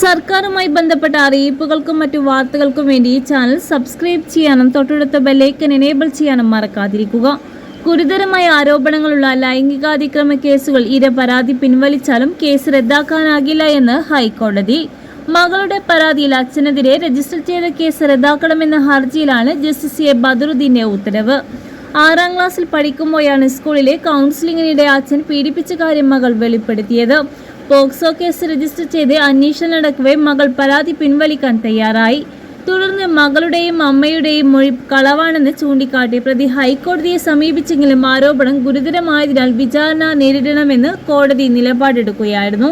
സർക്കാരുമായി ബന്ധപ്പെട്ട അറിയിപ്പുകൾക്കും മറ്റു വാർത്തകൾക്കും വേണ്ടി ഈ ചാനൽ സബ്സ്ക്രൈബ് ചെയ്യാനും തൊട്ടടുത്ത ബെല്ലൈക്കൻ എനേബിൾ ചെയ്യാനും മറക്കാതിരിക്കുക. ഗുരുതരമായ ആരോപണങ്ങളുള്ള ലൈംഗികാതിക്രമ കേസുകൾ ഇര പരാതി പിൻവലിച്ചാലും കേസ് റദ്ദാക്കാനാകില്ല എന്ന് ഹൈക്കോടതി. മകളുടെ പരാതിയിൽ അച്ഛനെതിരെ രജിസ്റ്റർ ചെയ്ത കേസ് റദ്ദാക്കണമെന്ന ഹർജിയിലാണ് ജസ്റ്റിസ് എ ബദറുദ്ദീന്റെ ഉത്തരവ്. 6ാം ക്ലാസ്സിൽ പഠിക്കുമ്പോഴാണ് സ്കൂളിലെ കൗൺസിലിംഗിനിടെ അച്ഛൻ പീഡിപ്പിച്ച കാര്യം മകൾ വെളിപ്പെടുത്തിയത്. പോക്സോ കേസ് രജിസ്റ്റർ ചെയ്ത് അന്വേഷണം നടക്കവേ മകൾ പരാതി പിൻവലിക്കാൻ തയ്യാറായി. തുടർന്ന് മകളുടെയും അമ്മയുടെയും മൊഴി കളവാണെന്ന് ചൂണ്ടിക്കാട്ടി പ്രതി ഹൈക്കോടതിയെ സമീപിച്ചെങ്കിലും ആരോപണം ഗുരുതരമായതിനാൽ വിചാരണ നേരിടണമെന്ന് കോടതി നിലപാടെടുക്കുകയായിരുന്നു.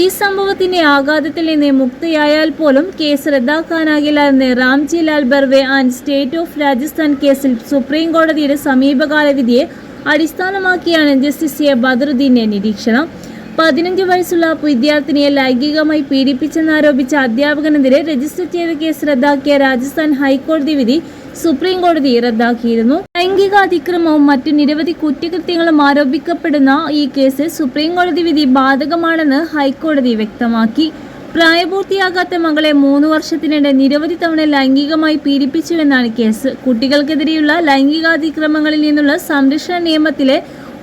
ഈ സംഭവത്തിന്റെ ആഘാതത്തിൽ നിന്ന് മുക്തയായാൽ പോലും കേസ് റദ്ദാക്കാനാകില്ല എന്ന് Ramji Lal Barve and State of Rajasthan കേസിൽ സുപ്രീം കോടതിയുടെ സമീപകാല വിധിയെ അടിസ്ഥാനമാക്കിയാണ് ജസ്റ്റിസ് എ ബദറുദ്ദീന്റെ നിരീക്ഷണം. 15 വയസ്സുള്ള വിദ്യാർത്ഥിനിയെ ലൈംഗികമായി പീഡിപ്പിച്ചെന്നാരോപിച്ച അധ്യാപകനെതിരെ രജിസ്റ്റർ ചെയ്ത കേസ് റദ്ദാക്കിയ രാജസ്ഥാൻ ഹൈക്കോടതി വിധി സുപ്രീം കോടതി റദ്ദാക്കിയിരുന്നു. ലൈംഗിക അതിക്രമവും മറ്റു നിരവധി കുറ്റകൃത്യങ്ങളും ആരോപിക്കപ്പെടുന്ന ഈ കേസ് സുപ്രീം കോടതി വിധി ബാധകമാണെന്ന് ഹൈക്കോടതി വ്യക്തമാക്കി. പ്രായപൂർത്തിയാകാത്ത മകളെ 3 വർഷത്തിനിടെ നിരവധി തവണ ലൈംഗികമായി പീഡിപ്പിച്ചുവെന്നാണ് കേസ്. കുട്ടികൾക്കെതിരെയുള്ള ലൈംഗികാതിക്രമങ്ങളിൽ നിന്നുള്ള സംരക്ഷണ നിയമത്തിലെ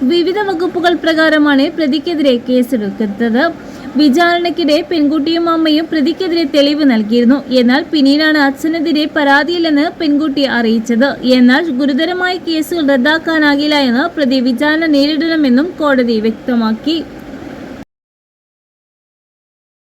വിവിധ വകുപ്പുകൾ പ്രകാരമാണ് പ്രതിക്കെതിരെ കേസെടുത്തത്. വിചാരണയ്ക്കിടെ പെൺകുട്ടിയും അമ്മയും പ്രതിക്കെതിരെ തെളിവ് നൽകിയിരുന്നു. എന്നാൽ പിന്നീടാണ് അച്ഛനെതിരെ പരാതിയില്ലെന്ന് പെൺകുട്ടി അറിയിച്ചത്. എന്നാൽ ഗുരുതരമായ കേസുകൾ റദ്ദാക്കാനാകില്ല എന്ന് പ്രതി വിചാരണ നേരിടണമെന്നും കോടതി വ്യക്തമാക്കി.